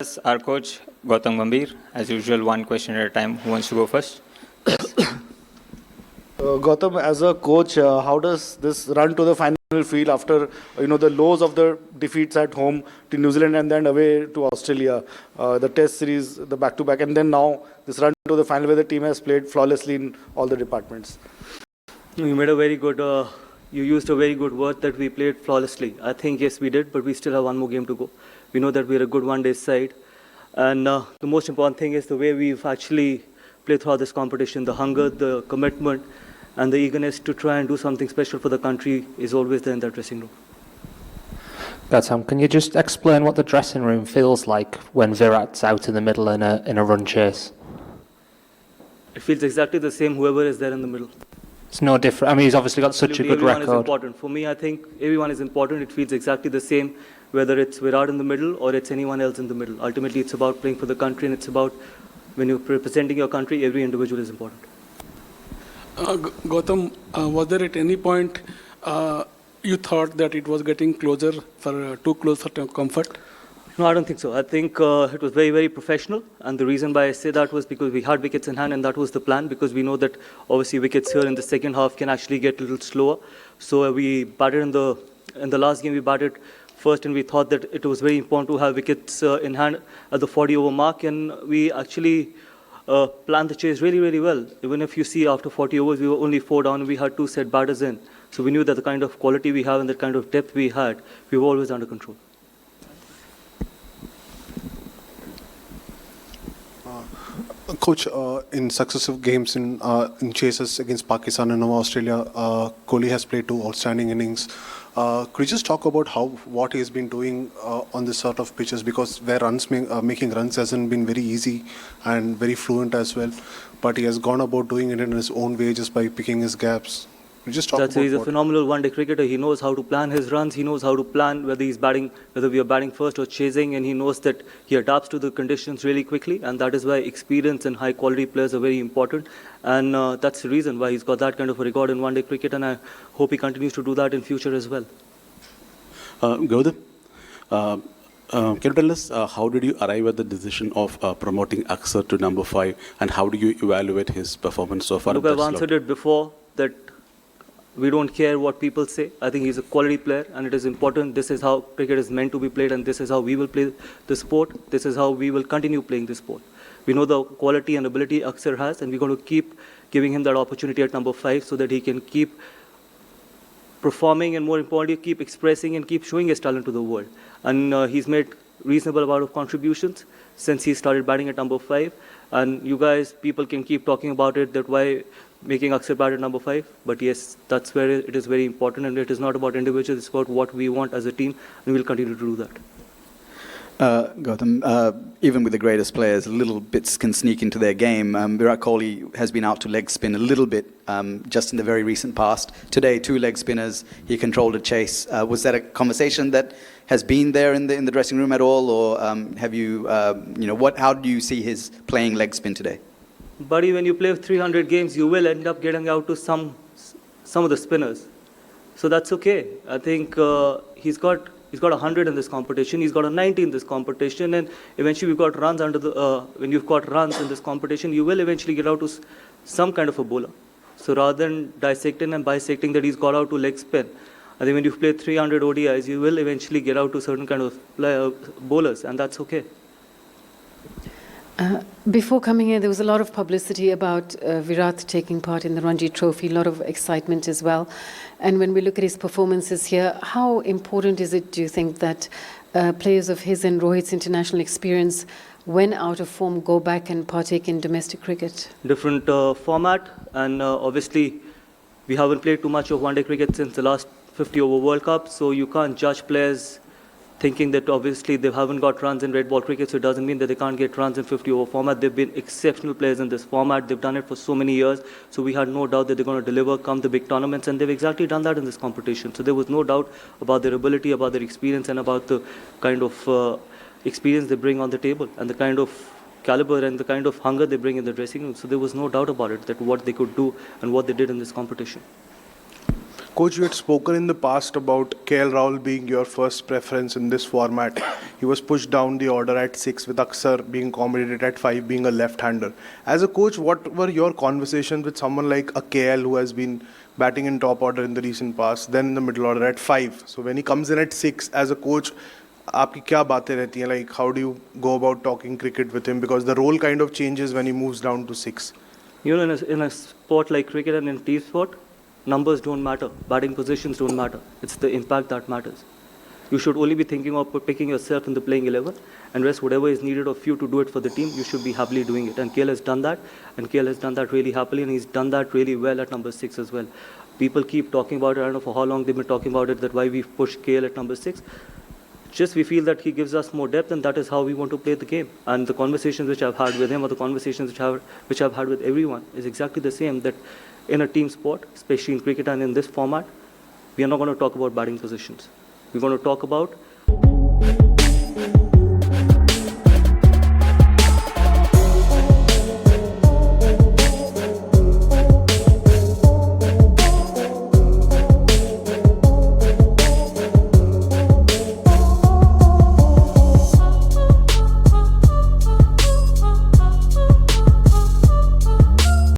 Yes, our coach, Gautam Gambhir. As usual, one question at a time. Who wants to go first? Gautam, as a coach, how does this run to the final feel after the lows of the defeats at home to New Zealand and then away to Australia, the Test series, the back-to-back, and then now this run to the final where the team has played flawlessly in all the departments? You made a very good. You used a very good word that we played flawlessly. I think yes, we did, but we still have one more game to go. We know that we're a good one-day side, and the most important thing is the way we've actually played throughout this competition. The hunger, the commitment, and the eagerness to try and do something special for the country is always there in that dressing room. Gautam, can you just explain what the dressing room feels like when Virat's out in the middle in a run chase? It feels exactly the same. Whoever is there in the middle. It's no different. I mean, he's obviously got such a good Everyone record. is important. For me, I think everyone is important. It feels exactly the same, whether it's Virat in the middle or it's anyone else in the middle. Ultimately, it's about playing for the country, and it's about when you're representing your country, every individual is important. Gautam, was there at any point you thought that it was getting closer for too close for comfort? No, I don't think so. I think it was very, very professional. And the reason why I say that was because we had wickets in hand, and that was the plan, because we know that obviously wickets here in the second half can actually get a little slower. So we batted in the last game, we batted first, and we thought that it was very important to have wickets in hand at the 40-over mark. And we actually planned the chase really, really well. Even if you see after 40 overs, we were only 4 down, and we had 2 set batters in. So we knew that the kind of quality we have and the kind of depth we had, we were always under control. Coach, in successive games in chases against Pakistan and Australia, Kohli has played 2 outstanding innings. Could you just talk about what he has been doing on this sort of pitches? Because where making runs hasn't been very easy and very fluent as well, but he has gone about doing it in his own way just by picking his gaps. He's a phenomenal one-day cricketer. He knows how to plan his runs. He knows how to plan whether we are batting first or chasing, and he knows that he adapts to the conditions really quickly, and that is why experience and high-quality players are very important. And that's the reason why he's got that kind of a record in one-day cricket, and I hope he continues to do that in future as well. Gautam, can you tell us how did you arrive at the decision of promoting Axar to number 5, and how do you evaluate his performance so far? Look, I've answered it before that we don't care what people say. I think he's a quality player, and it is important. This is how cricket is meant to be played, and this is how we will play the sport. This is how we will continue playing the sport. We know the quality and ability Axar has, and we're going to keep giving him that opportunity at number 5 so that he can keep performing and, more importantly, keep expressing and keep showing his talent to the world. And he's made reasonable amount of contributions since he started batting at number 5. And you guys, people can keep talking about it, that why making Axar bat at number 5. But yes, that's where it is very important, and it is not about individuals, it's about what we want as a team, and we'll continue to do that. Gautam, even with the greatest players, little bits can sneak into their game. Virat Kohli has been out to leg spin a little bit just in the very recent past. Today, 2 leg spinners, he controlled a chase. Was that a conversation that has been there in the dressing room at all, or have you, how do you see his playing leg spin today? Buddy, when you play 300 games, you will end up getting out to some of the spinners. So that's okay. I think he's got 100 in this competition. He's got a 90 in this competition, and eventually we've got runs when you've got runs in this competition, you will eventually get out to some kind of a bowler. So rather than dissecting and bisecting that he's got out to leg spin, I think when you've played 300 ODIs, you will eventually get out to certain kind of bowlers, and that's okay. Before coming here, there was a lot of publicity about Virat taking part in the Ranji Trophy, a lot of excitement as well. And when we look at his performances here, how important is it, do you think, that players of his and Rohit's international experience, when out of form, go back and partake in domestic cricket? Different format, and obviously we haven't played too much of one-day cricket since the last 50-over World Cup, so you can't judge players thinking that obviously they haven't got runs in red ball cricket, so it doesn't mean that they can't get runs in 50-over format. They've been exceptional players in this format. They've done it for so many years, so we had no doubt that they're going to deliver come the big tournaments, and they've exactly done that in this competition. So there was no doubt about their ability, about their experience, and about the kind of experience they bring on the table, and the kind of caliber and the kind of hunger they bring in the dressing room. So there was no doubt about it, that what they could do and what they did in this competition. Coach, you had spoken in the past about KL Rahul being your first preference in this format. He was pushed down the order at 6 with Aksar being accommodated at 5 being a left-hander. As a coach, what were your conversations with someone like a KL who has been batting in top order in the recent past, then in the middle order at 5? So when he comes in at 6, as a coach, आपकी क्या बातें रहती हैं? Like, how do you go about talking cricket with him? Because the role kind of changes when he moves down to 6. You know, in a sport like cricket and in team sport, numbers don't matter, batting positions don't matter. It's the impact that matters. You should only be thinking of picking yourself in the playing 11, and rest whatever is needed of you to do it for the team, you should be happily doing it. And KL has done that, and KL has done that really happily, and he's done that really well at number 6 as well. People keep talking about it. I don't know for how long they've been talking about it, that why we've pushed KL at number 6. Just we feel that he gives us more depth, and that is how we want to play the game. And the conversations which I've had with him, or the conversations which I've had with everyone, is exactly the same, that in a team sport, especially in cricket and in this format, we are not going to talk about batting positions. We're going to talk about